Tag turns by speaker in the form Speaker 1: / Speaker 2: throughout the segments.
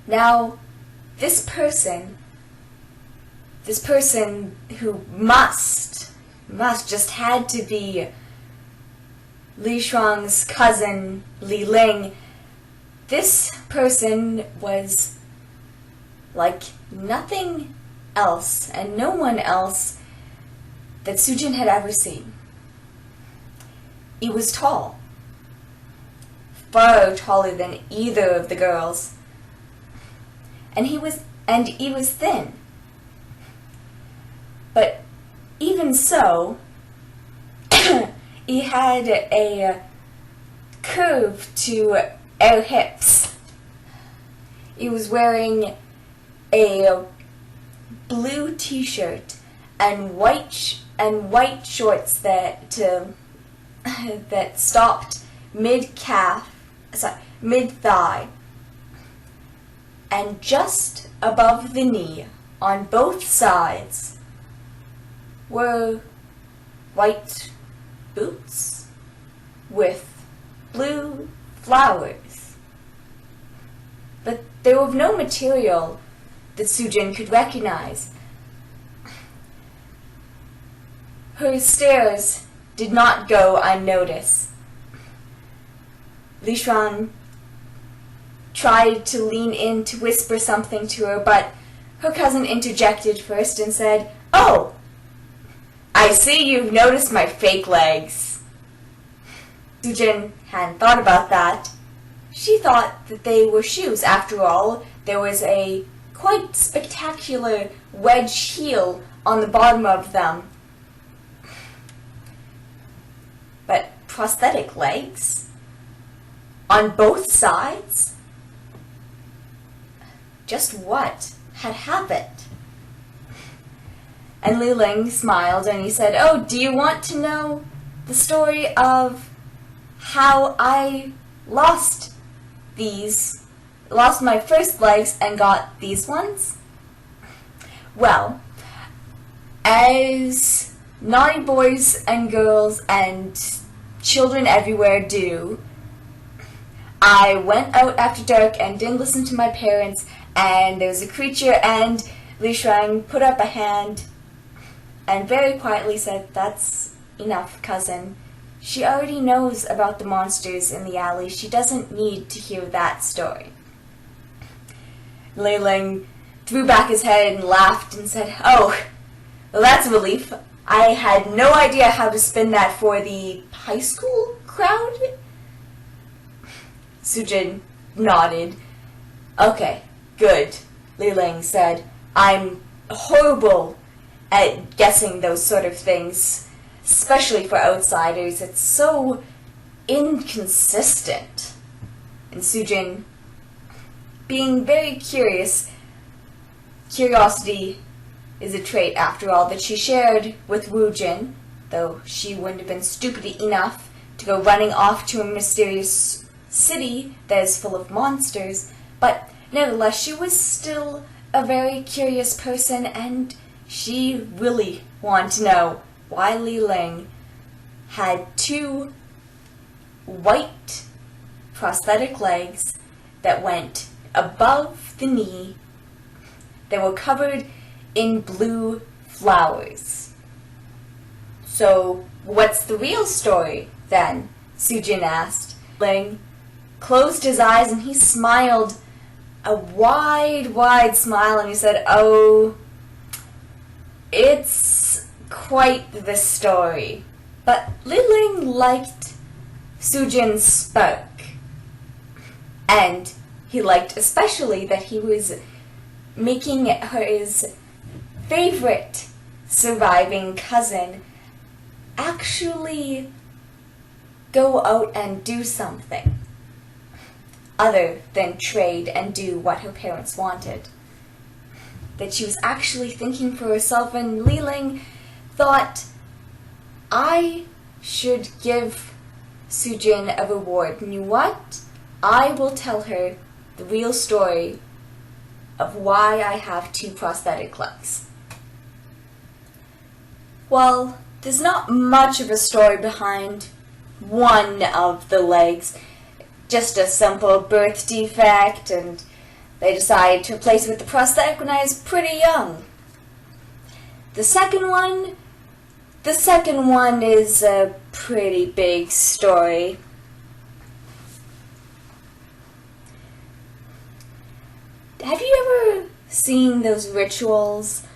Speaker 1: Now, this person who must just had to be Li Shuang's cousin, Li Ling, this person was like nothing else and no one else that Sujin had ever seen. He was tall, far taller than either of the girls, and he was thin. But even so, he had a curve to our hips. He was wearing a blue t-shirt and white shorts that stopped mid-thigh, and just above the knee on both sides were white boots with blue flowers. But they were of no material that Sujin could recognize. Her stares did not go unnoticed. Li Shuang tried to lean in to whisper something to her, but her cousin interjected first and said, "Oh, I see you've noticed my fake legs." Sujin hadn't thought about that. She thought that they were shoes. After all, there was a quite spectacular wedge heel on the bottom of them. But prosthetic legs? On both sides? Just what had happened? And Li Ling smiled and he said, "Oh, do you want to know the story of how I lost my first legs and got these ones?" Well, as naughty boys and girls and children everywhere do, I went out after dark and didn't listen to my parents, and there was a creature, and Li Shuang put up a hand and very quietly said, "That's enough, cousin. She already knows about the monsters in the alley. She doesn't need to hear that story." Li Ling threw back his head and laughed and said, "Oh, well, that's a relief. I had no idea how to spin that for the high school crowd." Sujin nodded. "Okay, good," Li Ling said. "I'm horrible at guessing those sort of things, especially for outsiders. It's so inconsistent." And Sujin, being very curious, curiosity is a trait, after all, that she shared with Wu Jin, though she wouldn't have been stupid enough to go running off to a mysterious city that is full of monsters. But nevertheless, she was still a very curious person, and she really wanted to know why Li Ling had two white prosthetic legs that went above the knee, that were covered in blue flowers. "So, what's the real story, then?" Sujin asked. Ling closed his eyes and he smiled a wide smile, and he said, "Oh, it's quite the story." But Li Ling liked Sujin's spark, and he liked especially that he was making her his favorite surviving cousin actually go out and do something other than trade and do what her parents wanted. That she was actually thinking for herself, and Li Ling thought, "I should give Sujin a reward. And you know what? I will tell her the real story of why I have two prosthetic legs." Well, there's not much of a story behind one of the legs. Just a simple birth defect, and they decided to replace it with the prosthetic when I was pretty young. The second one is a pretty big story. Have you ever seen those rituals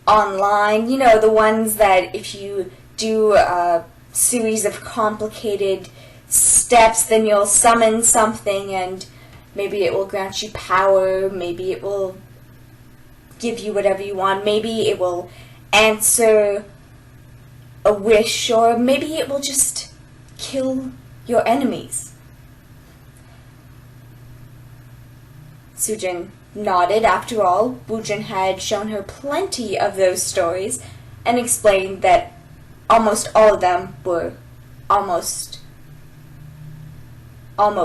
Speaker 1: online? You know, the ones that if you do a series of complicated steps, then you'll summon something and maybe it will grant you power, maybe it will give you whatever you want, maybe it will answer a wish, or maybe it will just kill your enemies. Sujin nodded. After all, Woojin had shown her plenty of those stories and explained that almost all of them were almost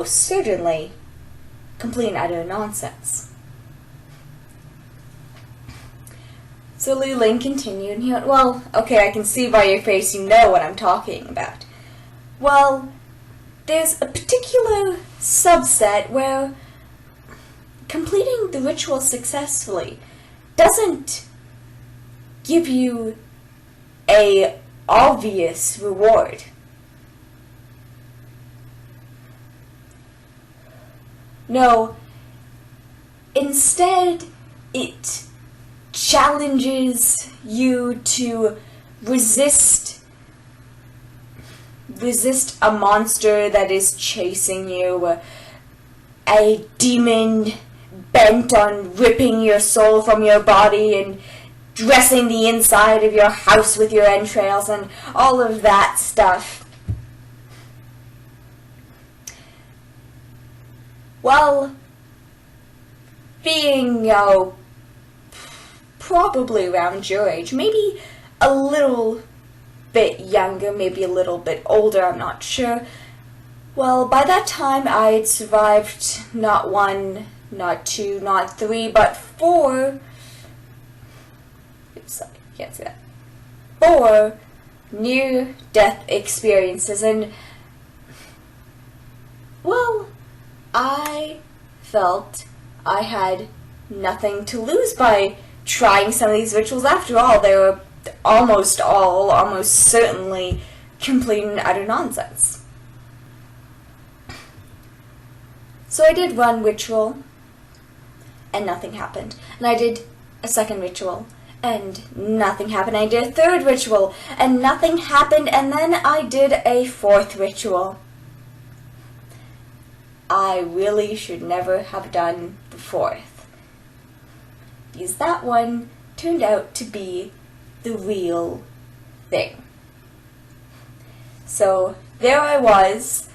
Speaker 1: certainly complete and utter nonsense. So Ling continued, and he went, well, okay, I can see by your face you know what I'm talking about. Well, there's a particular subset where completing the ritual successfully doesn't give you a obvious reward. No, instead it challenges you to resist a monster that is chasing you, a demon bent on ripping your soul from your body and dressing the inside of your house with your entrails and all of that stuff. Well, being, probably around your age, maybe a little bit younger, maybe a little bit older, I'm not sure. Well, by that time I'd survived not one, not two, not three, but four, oops, sorry, can't say that, 4 near-death experiences, and, well, I felt I had nothing to lose by trying some of these rituals. After all, they were almost certainly complete and utter nonsense. So I did one ritual, and nothing happened. And I did a second ritual, and nothing happened. I did a third ritual, and nothing happened. And then I did a fourth ritual. I really should never have done the fourth, because that one turned out to be the real thing. So there I was,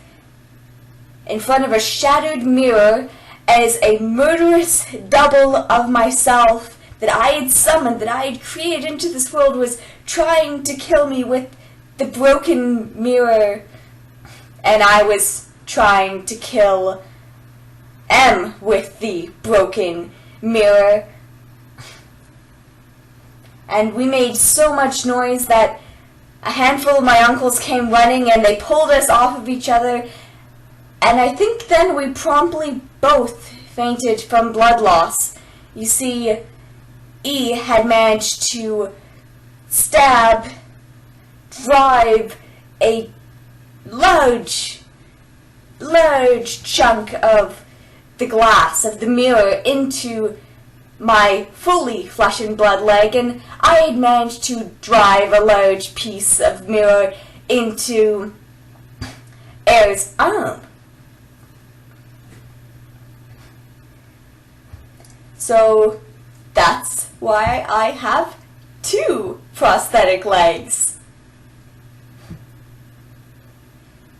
Speaker 1: in front of a shattered mirror, as a murderous double of myself that I had summoned, that I had created into this world, was trying to kill me with the broken mirror, and I was trying to kill M with the broken mirror. And we made so much noise that a handful of my uncles came running and they pulled us off of each other, and I think then we promptly both fainted from blood loss. You see, E had managed to drive a large chunk of the glass of the mirror into my fully flesh and blood leg, and I had managed to drive a large piece of mirror into Air's arm. So that's why I have 2 prosthetic legs.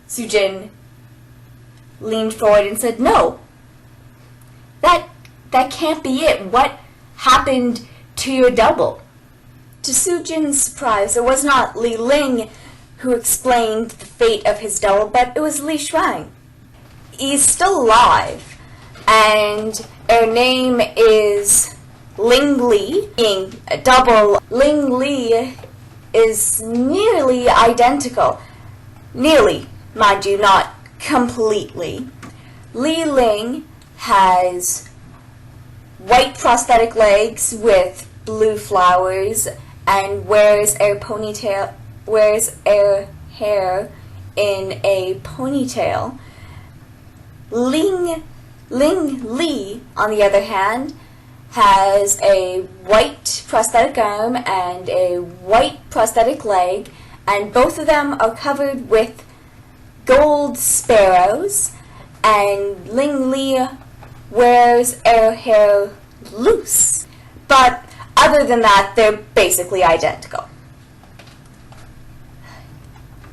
Speaker 1: Sujin leaned forward and said, "No, that can't be it. What happened to your double?" To Sujin's surprise, it was not Ling who explained the fate of his double, but it was Li Shuang. He's still alive, and her name is Ling Li, being a double. Ling Li is nearly identical. Nearly, mind you, not completely. Li Ling has white prosthetic legs with blue flowers and wears her hair in a ponytail. Ling Li, on the other hand, has a white prosthetic arm and a white prosthetic leg, and both of them are covered with gold sparrows, and Ling Li wears her hair loose. But other than that, they're basically identical.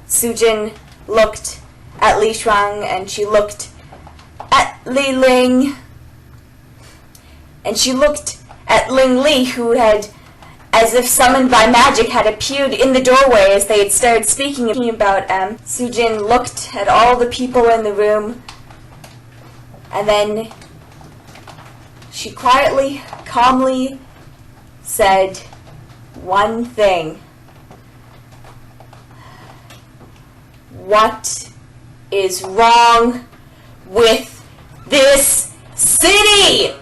Speaker 1: Sujin looked at Li Shuang, and she looked at Li Ling, and she looked at Ling Li, who had, as if summoned by magic, had appeared in the doorway as they had started speaking about Sujin looked at all the people in the room, and then she quietly, calmly said one thing. What is wrong with this city?